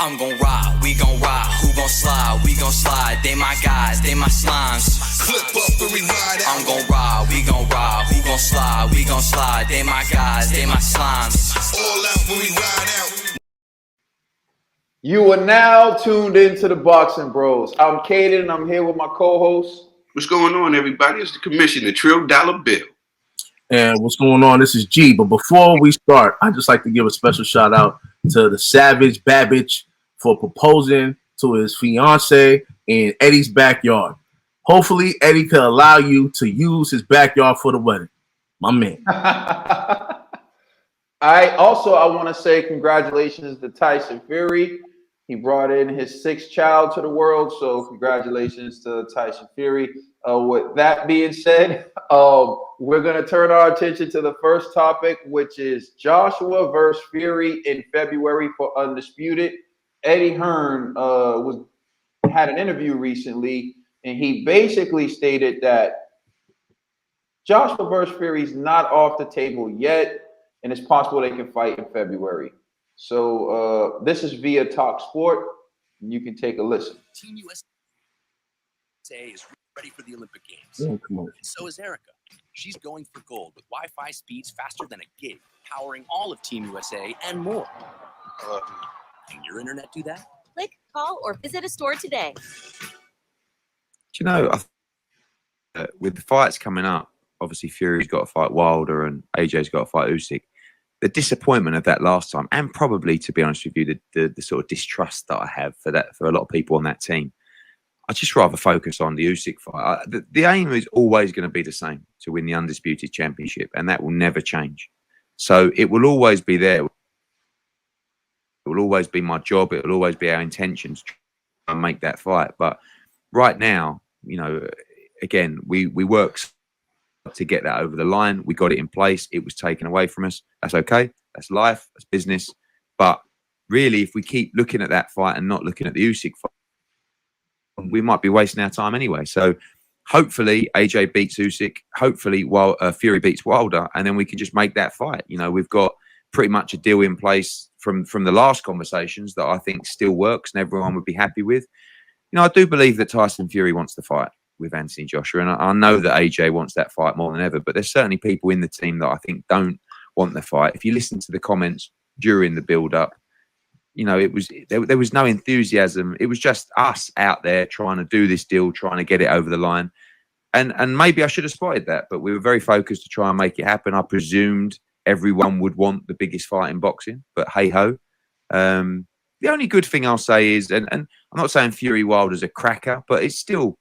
I'm gon' ride, we gon' ride, who gon' slide, we gon' slide, they my guys, they my slimes. Clip up the ride out. I'm gon' ride, we gon' ride, who gon' slide, we gon' slide, they my guys, they my slimes. All out when we ride out. You are now tuned into the Boxing Bros. I'm Caden and I'm here with my co-host. What's going on, everybody? It's the commissioner, Trill Dollar Bill. And what's going on? This is G. But before we start, I'd just like to give a special shout out to the Savage Babbage for proposing to his fiance in Eddie's backyard. Hopefully, Eddie could allow you to use his backyard for the wedding. My man. I want to say congratulations to Tyson Fury. He brought in his sixth child to the world, so congratulations to Tyson Fury. With that being said, we're going to turn our attention to the first topic, which is Joshua versus Fury in February for Undisputed. Eddie Hearn had an interview recently, and he basically stated that Joshua versus Fury is not off the table yet, and it's possible they can fight in February. So this is via Talk Sport, and you can take a listen. Team USA is ready for the Olympic Games. Oh, come on. And so is Erica. She's going for gold with Wi-Fi speeds faster than a gig, powering all of Team USA and more. Can your internet do that? Click, call, or visit a store today. Do you know, with the fights coming up, obviously Fury's got to fight Wilder and AJ's got to fight Usyk. The disappointment of that last time, and probably, to be honest with you, the sort of distrust that I have for a lot of people on that team, I'd just rather focus on the Usyk fight. The aim is always going to be the same, to win the Undisputed Championship, and that will never change. So it will always be there. It will always be my job. It will always be our intentions to try and make that fight. But right now, you know, again, we work to get that over the line. We got it in place. It was taken away from us. That's okay. That's life. That's business. But really, if we keep looking at that fight and not looking at the Usyk fight, we might be wasting our time anyway. So hopefully AJ beats Usyk. Hopefully Fury beats Wilder, and then we can just make that fight. You know, we've got pretty much a deal in place from the last conversations that I think still works and everyone would be happy with. You know, I do believe that Tyson Fury wants to fight with Anthony Joshua, and I know that AJ wants that fight more than ever, but there's certainly people in the team that I think don't want the fight. If you listen to the comments during the build-up, you know, there was no enthusiasm. It was just us out there trying to do this deal, trying to get it over the line. And maybe I should have spotted that, but we were very focused to try and make it happen. I presumed everyone would want the biggest fight in boxing, but hey-ho. The only good thing I'll say is, and I'm not saying Fury Wilder's a cracker, but it's still,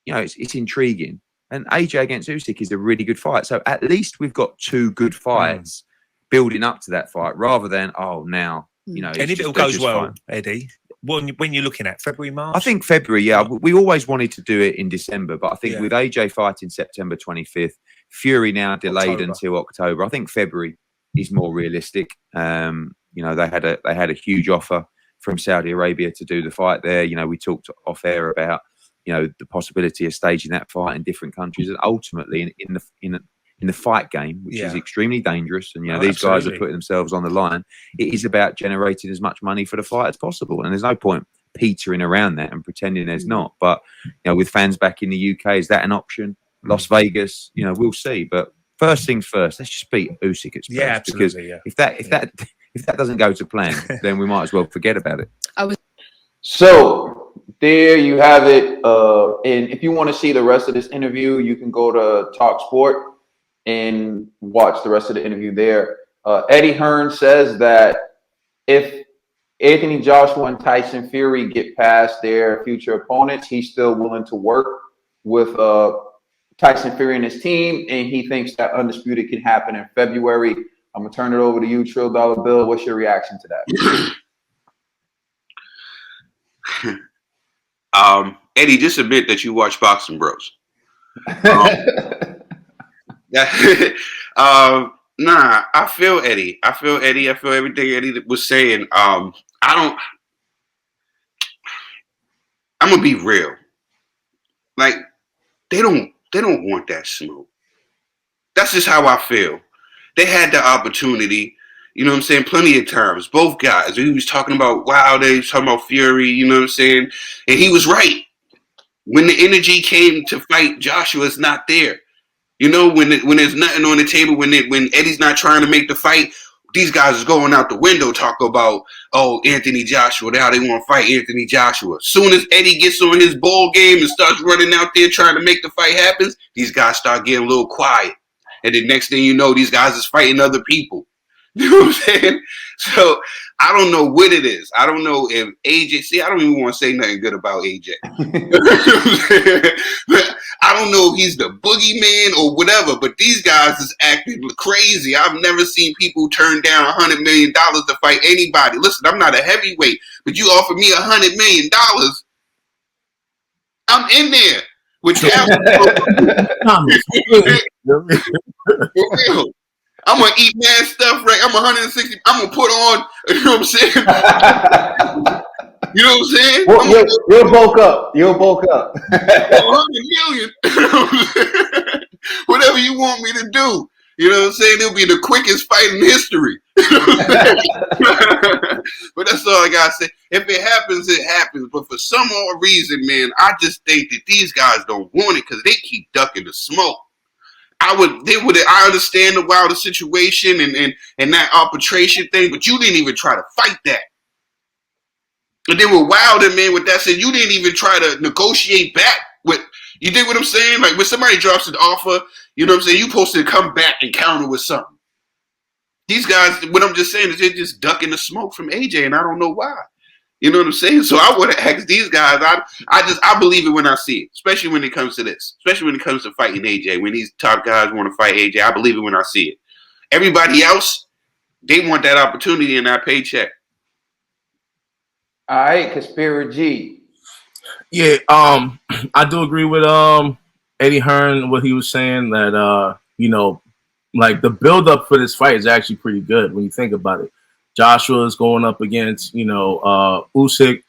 you know, it's intriguing. And AJ against Usyk is a really good fight. So at least we've got two good fights building up to that fight, rather than, now, you know. And if it all goes well, Eddie, when you're looking at February, March? I think February, yeah. We always wanted to do it in December, but I think with AJ fighting September 25th, Fury now delayed until October. I think February is more realistic. You know, they had a huge offer from Saudi Arabia to do the fight there. You know, we talked off air about, you know, the possibility of staging that fight in different countries, and ultimately in the fight game, which is extremely dangerous, and you know these guys are putting themselves on the line. It is about generating as much money for the fight as possible, and there's no point petering around that and pretending there's not. But you know, with fans back in the UK, is that an option? Las Vegas, you know, we'll see. But first things first, let's just beat Usyk at first, because if that doesn't go to plan, then we might as well forget about it. So there you have it. And if you want to see the rest of this interview, you can go to Talk Sport and watch the rest of the interview there. Eddie Hearn says that if Anthony Joshua and Tyson Fury get past their future opponents, he's still willing to work with Tyson Fury and his team, and he thinks that Undisputed can happen in February. I'm going to turn it over to you, Trill Dollar Bill. What's your reaction to that? Eddie, just admit that you watch Boxing Bros. Nah, I feel Eddie. I feel everything Eddie was saying. I'm gonna be real. Like, they don't want that smoke. That's just how I feel. They had the opportunity. You know what I'm saying? Plenty of times, both guys. He was talking about Wilder, he was talking about Fury, you know what I'm saying? And he was right. When the energy came to fight Joshua, it's not there. You know, when there's nothing on the table, when Eddie's not trying to make the fight, these guys is going out the window talk about, oh, Anthony Joshua, now they want to fight Anthony Joshua. Soon as Eddie gets on his ball game and starts running out there trying to make the fight happen, these guys start getting a little quiet. And the next thing you know, these guys is fighting other people. You know what I'm saying? So I don't know what it is. I don't know if AJ. See, I don't even want to say nothing good about AJ. I don't know if he's the boogeyman or whatever. But these guys is acting crazy. I've never seen people turn down $100 million to fight anybody. Listen, I'm not a heavyweight, but you offer me $100 million, I'm in there. With for real. I'm gonna eat mad stuff, right? I'm 160. I'm gonna put on. You know what I'm saying? You know what I'm saying? You'll bulk up. You'll bulk up. 100 million. Whatever you want me to do. You know what I'm saying? It'll be the quickest fight in history. But that's all I gotta say. If it happens, it happens. But for some odd reason, man, I just think that these guys don't want it because they keep ducking the smoke. I understand the Wilder situation and that arbitration thing, but you didn't even try to fight that. And then with Wilder, man, with that said, you didn't even try to negotiate back with. You did what I'm saying? Like when somebody drops an offer, you know what I'm saying? You supposed to come back and counter with something. These guys, what I'm just saying is they're just ducking the smoke from AJ, and I don't know why. You know what I'm saying? So I would have asked these guys. I believe it when I see it, especially when it comes to this, especially when it comes to fighting AJ. When these top guys want to fight AJ, I believe it when I see it. Everybody else, they want that opportunity and that paycheck. All right, Conspiracy G. Yeah, I do agree with Eddie Hearn, what he was saying, that you know, like the build up for this fight is actually pretty good when you think about it. Joshua is going up against, Usyk,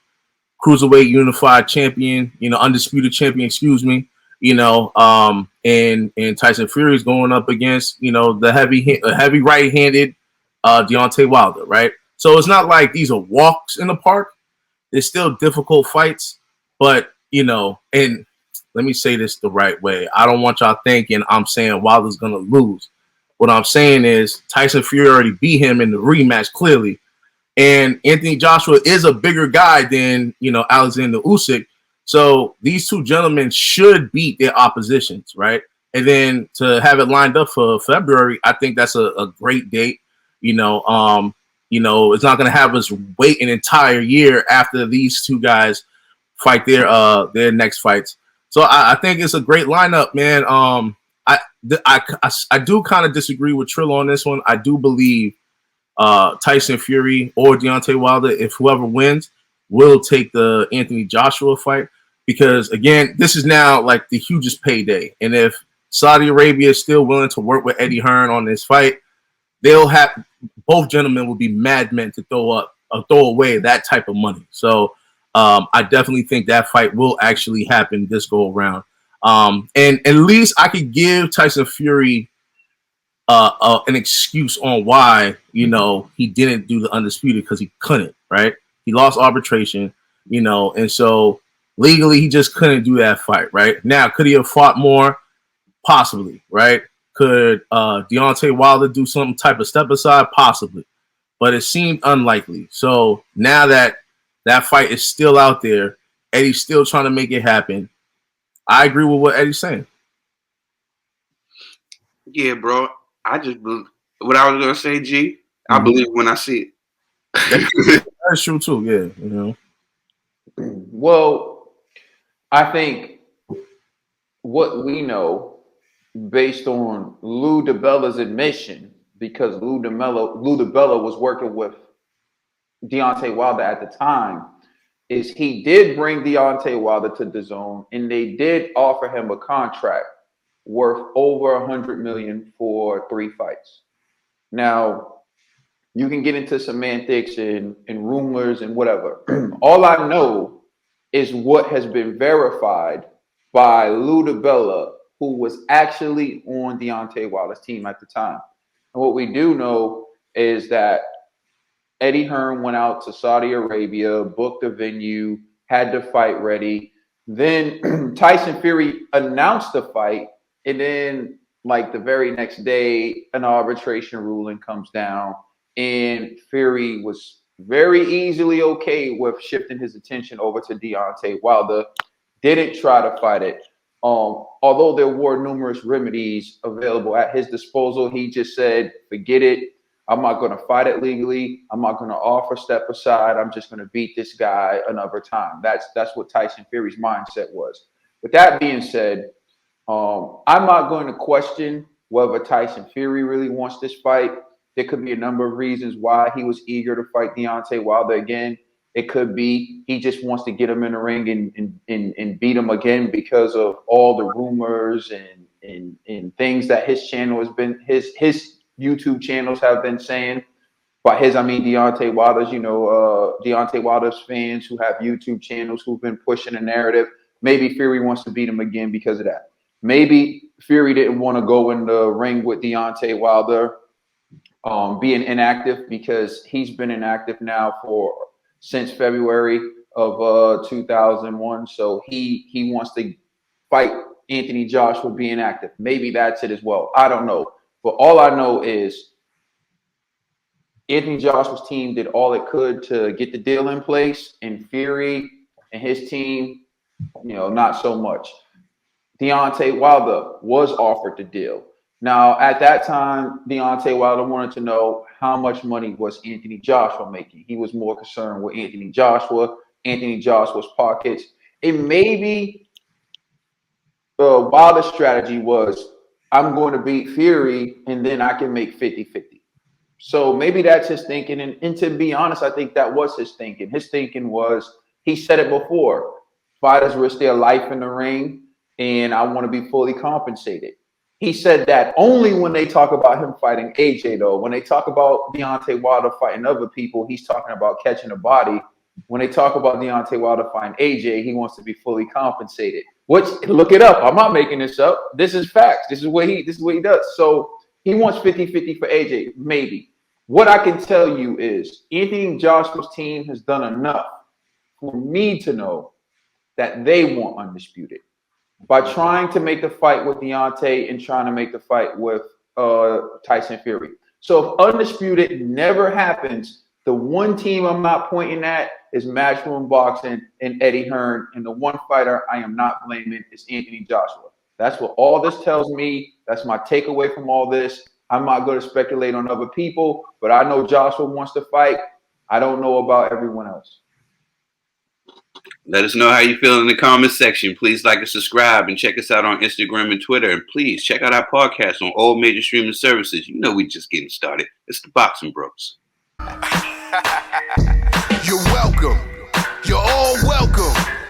cruiserweight unified champion, undisputed champion, excuse me, and Tyson Fury is going up against, the heavy right-handed Deontay Wilder, right? So it's not like these are walks in the park. They're still difficult fights, but, and let me say this the right way. I don't want y'all thinking I'm saying Wilder's going to lose. What I'm saying is Tyson Fury already beat him in the rematch clearly. And Anthony Joshua is a bigger guy than, Alexander Usyk. So these two gentlemen should beat their oppositions, right? And then to have it lined up for February, I think that's a great date. It's not going to have us wait an entire year after these two guys fight their next fights. So I think it's a great lineup, man. I do kind of disagree with Trill on this one. I do believe Tyson Fury or Deontay Wilder, if whoever wins, will take the Anthony Joshua fight, because again, this is now like the hugest payday. And if Saudi Arabia is still willing to work with Eddie Hearn on this fight, both gentlemen will be madmen to throw away that type of money. So I definitely think that fight will actually happen this go around. And at least I could give Tyson Fury an excuse on why, he didn't do the undisputed, because he couldn't, right? He lost arbitration, and so legally he just couldn't do that fight, right? Now, could he have fought more? Possibly, right? Could Deontay Wilder do some type of step aside? Possibly, but it seemed unlikely. So now that fight is still out there, Eddie's still trying to make it happen. I agree with what Eddie's saying. Yeah, bro. I just believe what I was gonna say, G. I believe when I see it. That's true too. Yeah, Well, I think what we know, based on Lou DiBella's admission, because Lou DiBella was working with Deontay Wilder at the time, is he did bring Deontay Wilder to the zone, and they did offer him a contract worth over $100 million for 3 fights. Now, you can get into semantics and rumors and whatever. All I know is what has been verified by Lou DiBella, who was actually on Deontay Wilder's team at the time. And what we do know is that Eddie Hearn went out to Saudi Arabia, booked a venue, had the fight ready. Then Tyson Fury announced the fight, and then like the very next day, an arbitration ruling comes down, and Fury was very easily okay with shifting his attention over to Deontay Wilder. Didn't try to fight it. Although there were numerous remedies available at his disposal, he just said, forget it. I'm not going to fight it legally. I'm not going to offer step aside. I'm just going to beat this guy another time. That's what Tyson Fury's mindset was. With that being said, I'm not going to question whether Tyson Fury really wants this fight. There could be a number of reasons why he was eager to fight Deontay Wilder again. It could be he just wants to get him in the ring and beat him again because of all the rumors and things that his channel has been, his YouTube channels have been saying. By his, I mean Deontay Wilder's, Deontay Wilder's fans who have YouTube channels who've been pushing the narrative. Maybe Fury wants to beat him again because of that. Maybe Fury didn't want to go in the ring with Deontay Wilder being inactive, because he's been inactive now since February of 2001. So he wants to fight Anthony Joshua being active. Maybe that's it as well. I don't know. But all I know is Anthony Joshua's team did all it could to get the deal in place, and Fury and his team, not so much. Deontay Wilder was offered the deal. Now, at that time, Deontay Wilder wanted to know how much money was Anthony Joshua making. He was more concerned with Anthony Joshua's pockets. And maybe Wilder's strategy was, I'm going to beat Fury, and then I can make 50-50. So maybe that's his thinking. And to be honest, I think that was his thinking. His thinking was, he said it before, fighters risk their life in the ring, and I want to be fully compensated. He said that only when they talk about him fighting AJ, though. When they talk about Deontay Wilder fighting other people, he's talking about catching a body. When they talk about Deontay Wilder fighting AJ, he wants to be fully compensated. Which, look it up. I'm not making this up. This is facts. This is what he does. So he wants 50-50 for AJ, maybe. What I can tell you is Anthony Joshua's team has done enough for me to know that they want undisputed. By trying to make the fight with Deontay and trying to make the fight with Tyson Fury. So if undisputed never happens, the one team I'm not pointing at is Matchroom Boxing and Eddie Hearn. And the one fighter I am not blaming is Anthony Joshua. That's what all this tells me. That's my takeaway from all this. I'm not going to speculate on other people, but I know Joshua wants to fight. I don't know about everyone else. Let us know how you feel in the comments section. Please like and subscribe, and check us out on Instagram and Twitter. And please check out our podcast on all major streaming services. You know we just getting started. It's the Boxing Bros. You're welcome.